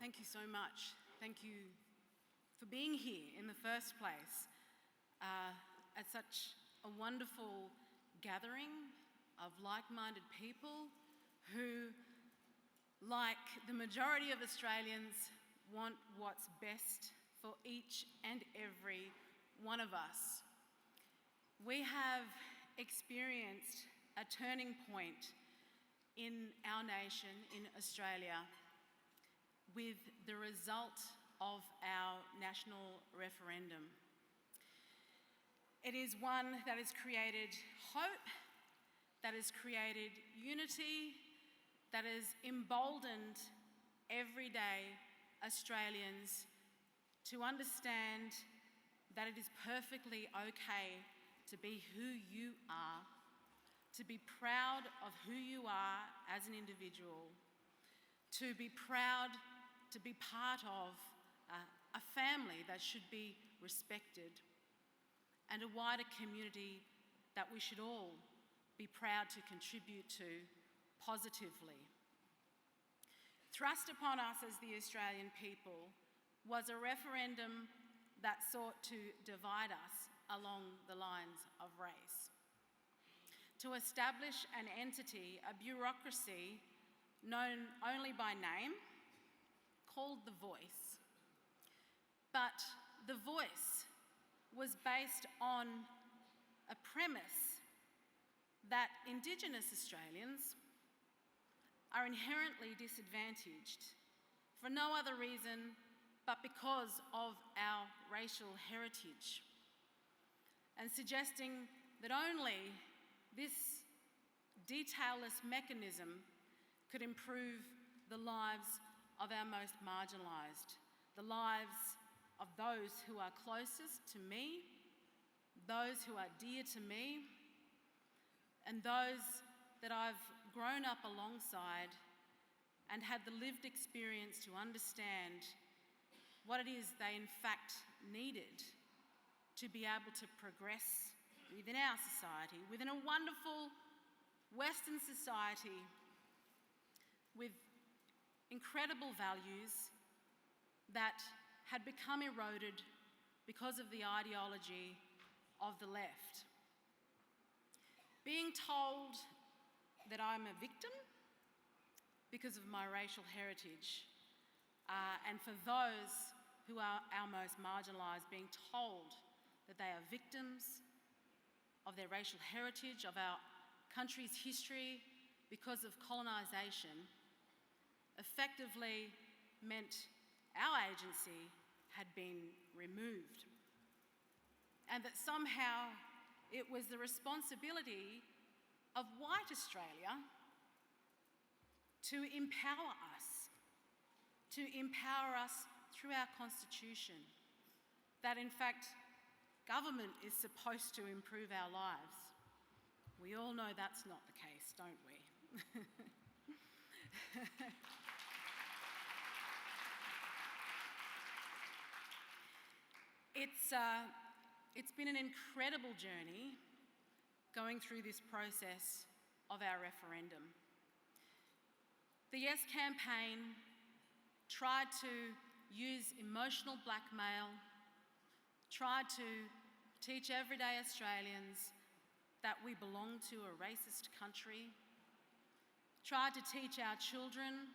Thank you so much. Thank you for being here in the first place at such a wonderful gathering of like-minded people who, like the majority of Australians, want what's best for each and every one of us. We have experienced a turning point in our nation, in Australia, with the result of our national referendum. It is one that has created hope, that has created unity, that has emboldened everyday Australians to understand that it is perfectly okay to be who you are, to be proud of who you are as an individual, to be proud to be part of a family that should be respected, and a wider community that we should all be proud to contribute to positively. Thrust upon us as the Australian people was a referendum that sought to divide us along the lines of race, to establish an entity, a bureaucracy known only by name, called The Voice. But The Voice was based on a premise that Indigenous Australians are inherently disadvantaged for no other reason but because of our racial heritage, and suggesting that only this detailless mechanism could improve the lives of our most marginalised, the lives of those who are closest to me, those who are dear to me, and those that I've grown up alongside and had the lived experience to understand what it is they in fact needed to be able to progress within our society, within a wonderful Western society with incredible values that had become eroded because of the ideology of the left. Being told that I'm a victim because of my racial heritage, and for those who are our most marginalised, being told that they are victims of their racial heritage, of our country's history because of colonisation, effectively meant our agency had been removed, and that somehow it was the responsibility of white Australia to empower us through our constitution, that in fact government is supposed to improve our lives. We all know that's not the case, don't we? It's been an incredible journey going through this process of our referendum. The Yes campaign tried to use emotional blackmail, tried to teach everyday Australians that we belong to a racist country, tried to teach our children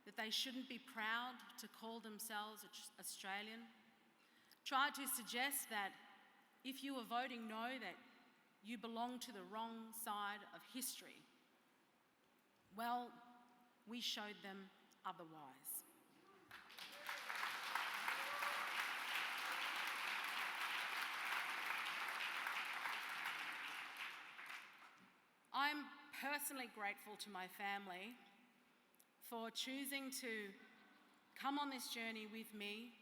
that they shouldn't be proud to call themselves Australian, tried to suggest that if you were voting no, that you belong to the wrong side of history. Well, we showed them otherwise. I'm personally grateful to my family for choosing to come on this journey with me,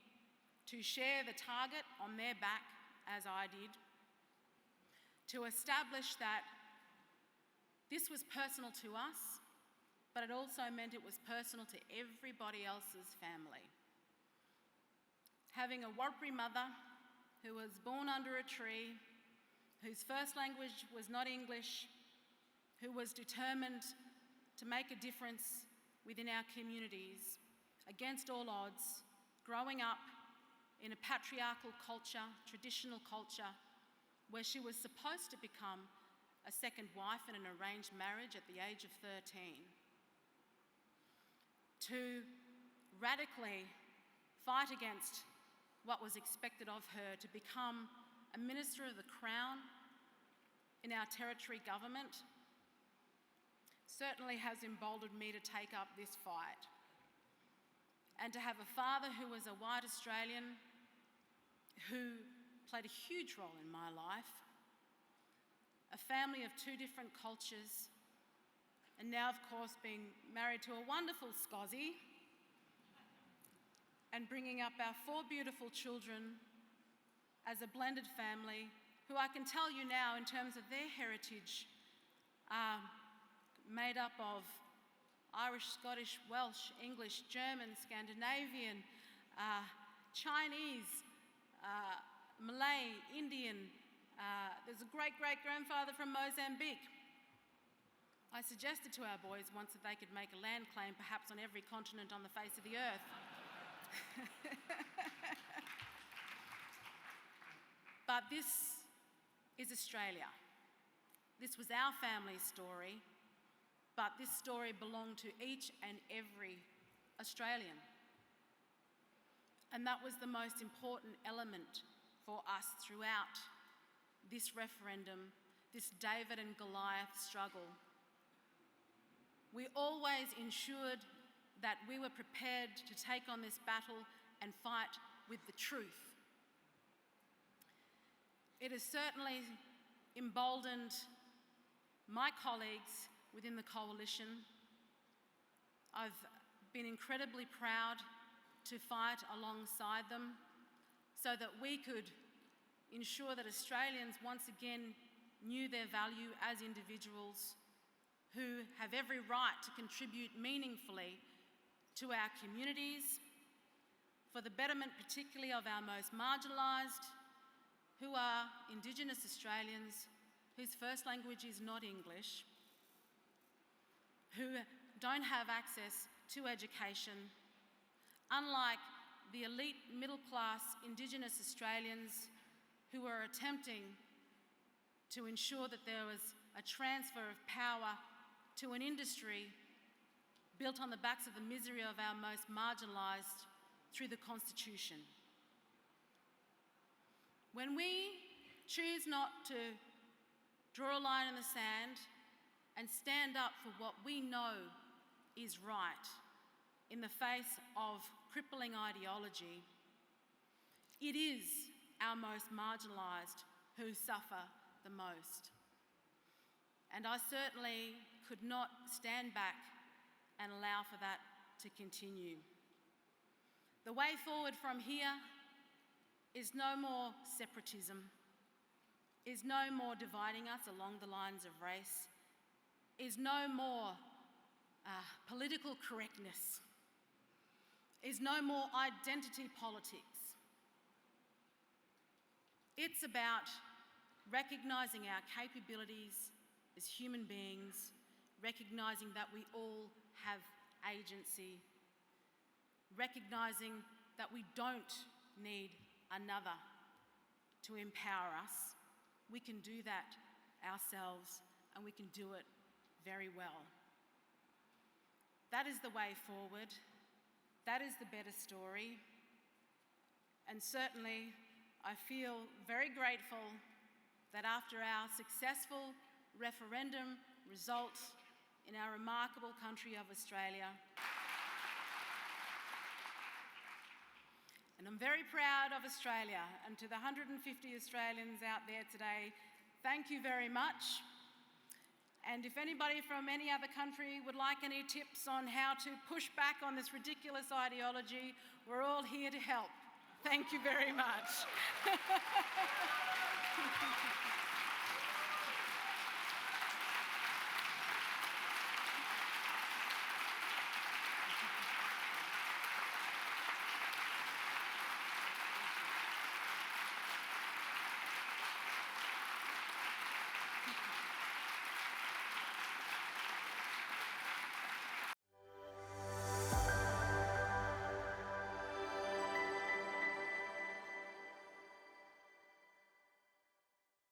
to share the target on their back as I did, to establish that this was personal to us, but it also meant it was personal to everybody else's family. Having a Warlpiri mother who was born under a tree, whose first language was not English, who was determined to make a difference within our communities, against all odds, growing up in a patriarchal culture, traditional culture, where she was supposed to become a second wife in an arranged marriage at the age of 13, to radically fight against what was expected of her to become a minister of the Crown in our territory government, certainly has emboldened me to take up this fight. And to have a father who was a white Australian who played a huge role in my life, a family of two different cultures, and now, of course, being married to a wonderful Scozzy and bringing up our 4 beautiful children as a blended family who I can tell you now, in terms of their heritage, are made up of Irish, Scottish, Welsh, English, German, Scandinavian, Chinese, Malay, Indian. There's a great-great-grandfather from Mozambique. I suggested to our boys once that they could make a land claim perhaps on every continent on the face of the earth. But this is Australia. This was our family story, but this story belonged to each and every Australian. And that was the most important element for us throughout this referendum, this David and Goliath struggle. We always ensured that we were prepared to take on this battle and fight with the truth. It has certainly emboldened my colleagues within the coalition. I've been incredibly proud to fight alongside them so that we could ensure that Australians once again knew their value as individuals who have every right to contribute meaningfully to our communities, for the betterment particularly of our most marginalised, who are Indigenous Australians whose first language is not English, who don't have access to education, unlike the elite middle-class Indigenous Australians who are attempting to ensure that there was a transfer of power to an industry built on the backs of the misery of our most marginalised through the Constitution. When we choose not to draw a line in the sand and stand up for what we know is right in the face of crippling ideology, it is our most marginalised who suffer the most. And I certainly could not stand back and allow for that to continue. The way forward from here is no more separatism, is no more dividing us along the lines of race, is no more political correctness, is no more identity politics. It's about recognising our capabilities as human beings, recognising that we all have agency, recognising that we don't need another to empower us. We can do that ourselves, and we can do it very well. That is the way forward. That is the better story. And certainly, I feel very grateful that after our successful referendum results in our remarkable country of Australia, and I'm very proud of Australia, and to the 150 Australians out there today, thank you very much. And if anybody from any other country would like any tips on how to push back on this ridiculous ideology, we're all here to help. Thank you very much.